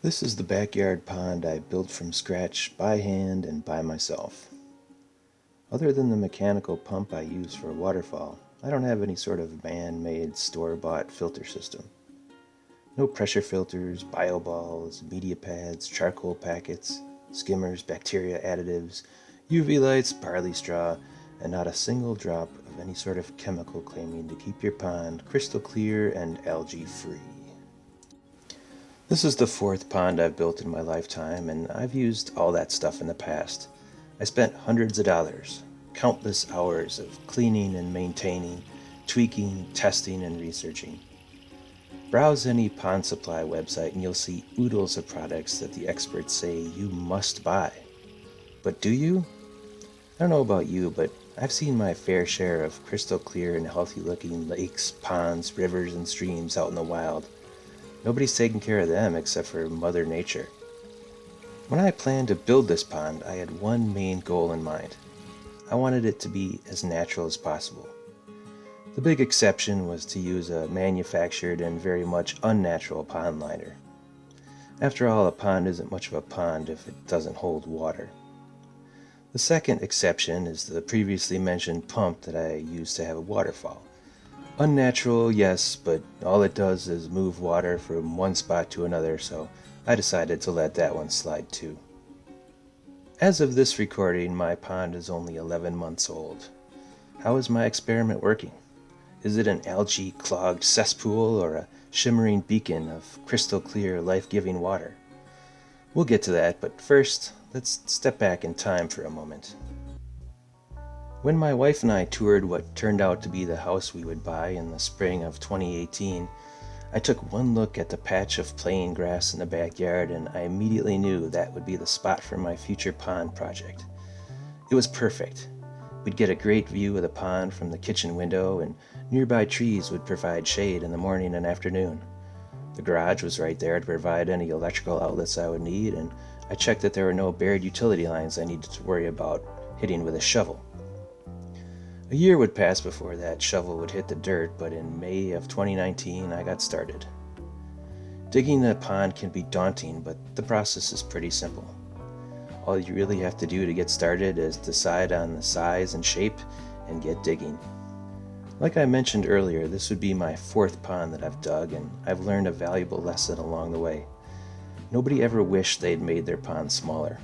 This is the backyard pond I built from scratch by hand and by myself. Other than the mechanical pump I use for a waterfall, I don't have any sort of man-made store-bought filter system. No pressure filters, bioballs, media pads, charcoal packets, skimmers, bacteria additives, UV lights, barley straw, and not a single drop of any sort of chemical claiming to keep your pond crystal clear and algae-free. This is the fourth pond I've built in my lifetime, and I've used all that stuff in the past. I spent hundreds of dollars, countless hours of cleaning and maintaining, tweaking, testing, and researching. Browse any pond supply website and you'll see oodles of products that the experts say you must buy. But do you? I don't know about you, but I've seen my fair share of crystal clear and healthy looking lakes, ponds, rivers, and streams out in the wild. Nobody's taking care of them except for Mother Nature. When I planned to build this pond, I had one main goal in mind. I wanted it to be as natural as possible. The big exception was to use a manufactured and very much unnatural pond liner. After all, a pond isn't much of a pond if it doesn't hold water. The second exception is the previously mentioned pump that I used to have a waterfall. Unnatural, yes, but all it does is move water from one spot to another, so I decided to let that one slide too. As of this recording, my pond is only 11 months old. How is my experiment working? Is it an algae-clogged cesspool or a shimmering beacon of crystal clear, life-giving water? We'll get to that, but first, let's step back in time for a moment. When my wife and I toured what turned out to be the house we would buy in the spring of 2018, I took one look at the patch of playing grass in the backyard and I immediately knew that would be the spot for my future pond project. It was perfect. We'd get a great view of the pond from the kitchen window and nearby trees would provide shade in the morning and afternoon. The garage was right there to provide any electrical outlets I would need, and I checked that there were no buried utility lines I needed to worry about hitting with a shovel. A year would pass before that shovel would hit the dirt, but in May of 2019 I got started. Digging a pond can be daunting, but the process is pretty simple. All you really have to do to get started is decide on the size and shape and get digging. Like I mentioned earlier, this would be my fourth pond that I've dug, and I've learned a valuable lesson along the way. Nobody ever wished they'd made their pond smaller.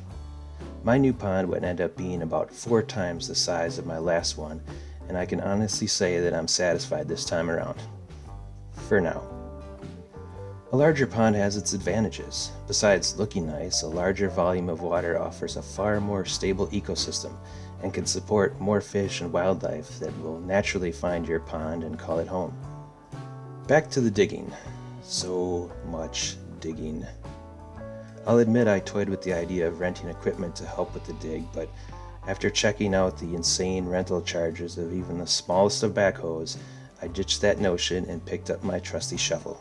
My new pond would end up being about 4 times the size of my last one, and I can honestly say that I'm satisfied this time around. For now. A larger pond has its advantages. Besides looking nice, a larger volume of water offers a far more stable ecosystem and can support more fish and wildlife that will naturally find your pond and call it home. Back to the digging. So much digging. I'll admit I toyed with the idea of renting equipment to help with the dig, but after checking out the insane rental charges of even the smallest of backhoes, I ditched that notion and picked up my trusty shovel.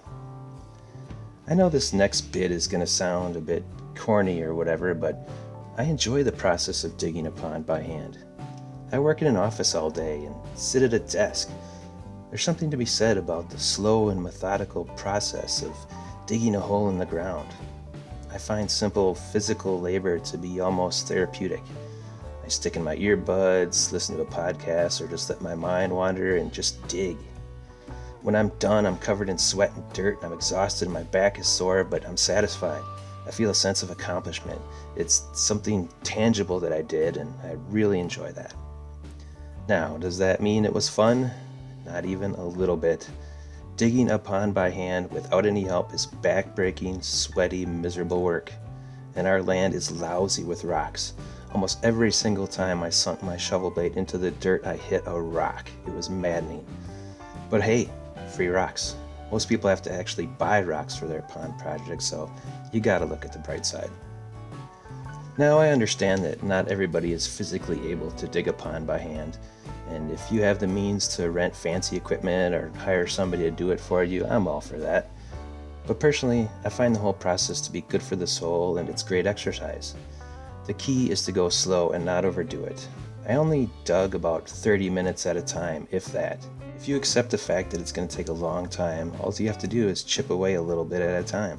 I know this next bit is going to sound a bit corny or whatever, but I enjoy the process of digging a pond by hand. I work in an office all day and sit at a desk. There's something to be said about the slow and methodical process of digging a hole in the ground. I find simple physical labor to be almost therapeutic. I stick in my earbuds, listen to a podcast, or just let my mind wander and just dig. When I'm done, I'm covered in sweat and dirt, I'm exhausted, and my back is sore, but I'm satisfied. I feel a sense of accomplishment. It's something tangible that I did, and I really enjoy that. Now, does that mean it was fun? Not even a little bit. Digging a pond by hand without any help is back-breaking, sweaty, miserable work. And our land is lousy with rocks. Almost every single time I sunk my shovel blade into the dirt, I hit a rock. It was maddening. But hey, free rocks. Most people have to actually buy rocks for their pond projects, so you gotta look at the bright side. Now I understand that not everybody is physically able to dig a pond by hand, and if you have the means to rent fancy equipment or hire somebody to do it for you, I'm all for that. But personally, I find the whole process to be good for the soul and it's great exercise. The key is to go slow and not overdo it. I only dug about 30 minutes at a time, if that. If you accept the fact that it's going to take a long time, all you have to do is chip away a little bit at a time.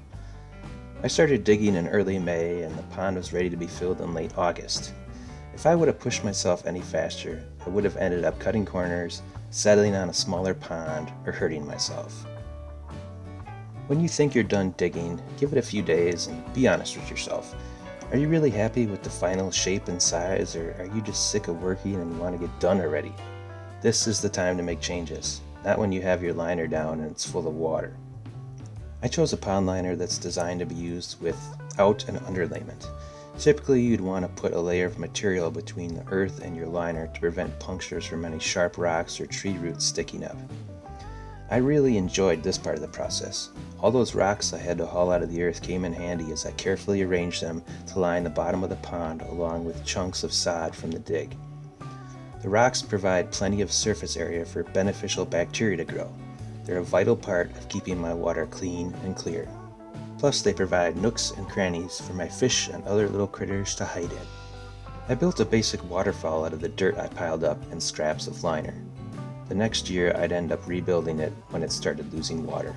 I started digging in early May and the pond was ready to be filled in late August. If I would have pushed myself any faster, I would have ended up cutting corners, settling on a smaller pond, or hurting myself. When you think you're done digging, give it a few days and be honest with yourself. Are you really happy with the final shape and size, or are you just sick of working and want to get done already? This is the time to make changes, not when you have your liner down and it's full of water. I chose a pond liner that's designed to be used with out and underlayment. Typically, you'd want to put a layer of material between the earth and your liner to prevent punctures from any sharp rocks or tree roots sticking up. I really enjoyed this part of the process. All those rocks I had to haul out of the earth came in handy as I carefully arranged them to line the bottom of the pond along with chunks of sod from the dig. The rocks provide plenty of surface area for beneficial bacteria to grow. They're a vital part of keeping my water clean and clear. Plus, they provide nooks and crannies for my fish and other little critters to hide in. I built a basic waterfall out of the dirt I piled up and scraps of liner. The next year, I'd end up rebuilding it when it started losing water.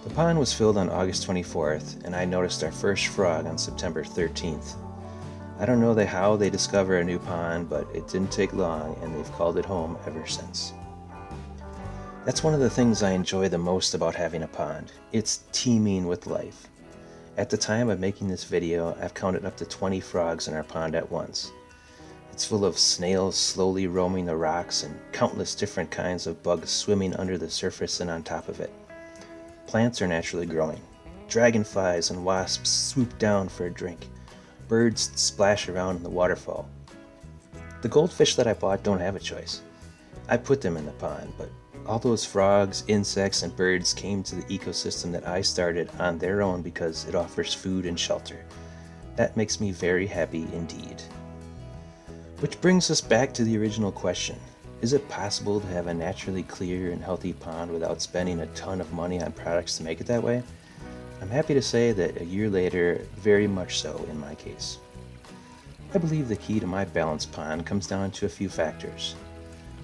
The pond was filled on August 24th, and I noticed our first frog on September 13th. I don't know how they discover a new pond, but it didn't take long, and they've called it home ever since. That's one of the things I enjoy the most about having a pond. It's teeming with life. At the time of making this video, I've counted up to 20 frogs in our pond at once. It's full of snails slowly roaming the rocks and countless different kinds of bugs swimming under the surface and on top of it. Plants are naturally growing. Dragonflies and wasps swoop down for a drink. Birds splash around in the waterfall. The goldfish that I bought don't have a choice. I put them in the pond, but all those frogs, insects, and birds came to the ecosystem that I started on their own because it offers food and shelter. That makes me very happy indeed. Which brings us back to the original question. Is it possible to have a naturally clear and healthy pond without spending a ton of money on products to make it that way? I'm happy to say that a year later, very much so in my case. I believe the key to my balanced pond comes down to a few factors.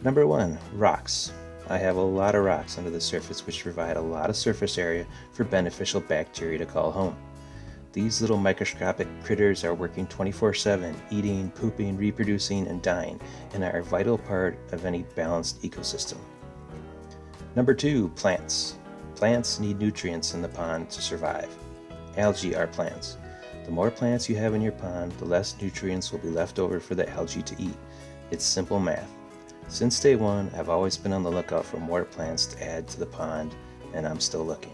Number 1, rocks. I have a lot of rocks under the surface which provide a lot of surface area for beneficial bacteria to call home. These little microscopic critters are working 24/7, eating, pooping, reproducing, and dying, and are a vital part of any balanced ecosystem. Number 2, plants. Plants need nutrients in the pond to survive. Algae are plants. The more plants you have in your pond, the less nutrients will be left over for the algae to eat. It's simple math. Since day one, I've always been on the lookout for more plants to add to the pond, and I'm still looking.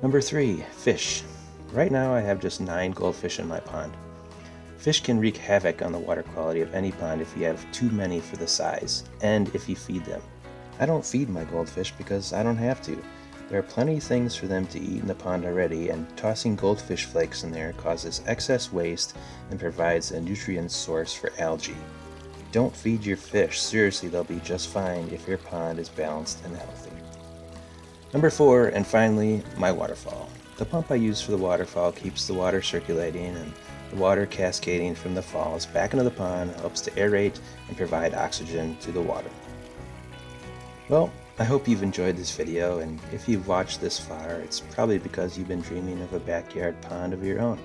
Number 3, fish. Right now I have just 9 goldfish in my pond. Fish can wreak havoc on the water quality of any pond if you have too many for the size, and if you feed them. I don't feed my goldfish because I don't have to. There are plenty of things for them to eat in the pond already, and tossing goldfish flakes in there causes excess waste and provides a nutrient source for algae. Don't feed your fish. Seriously, they'll be just fine if your pond is balanced and healthy. Number 4, and finally, my waterfall. The pump I use for the waterfall keeps the water circulating, and the water cascading from the falls back into the pond helps to aerate and provide oxygen to the water. Well, I hope you've enjoyed this video, and if you've watched this far, it's probably because you've been dreaming of a backyard pond of your own.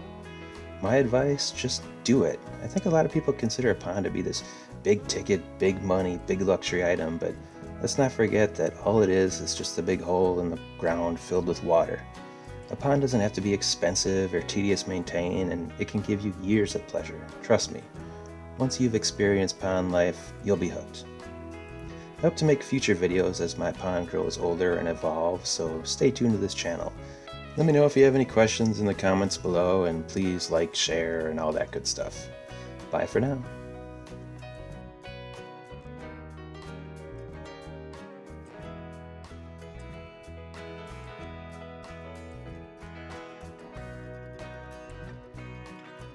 My advice, just do it. I think a lot of people consider a pond to be this big ticket, big money, big luxury item, but let's not forget that all it is just a big hole in the ground filled with water. A pond doesn't have to be expensive or tedious to maintain, and it can give you years of pleasure. Trust me. Once you've experienced pond life, you'll be hooked. I hope to make future videos as my pond grows older and evolves, so stay tuned to this channel. Let me know if you have any questions in the comments below, and please like, share, and all that good stuff. Bye for now.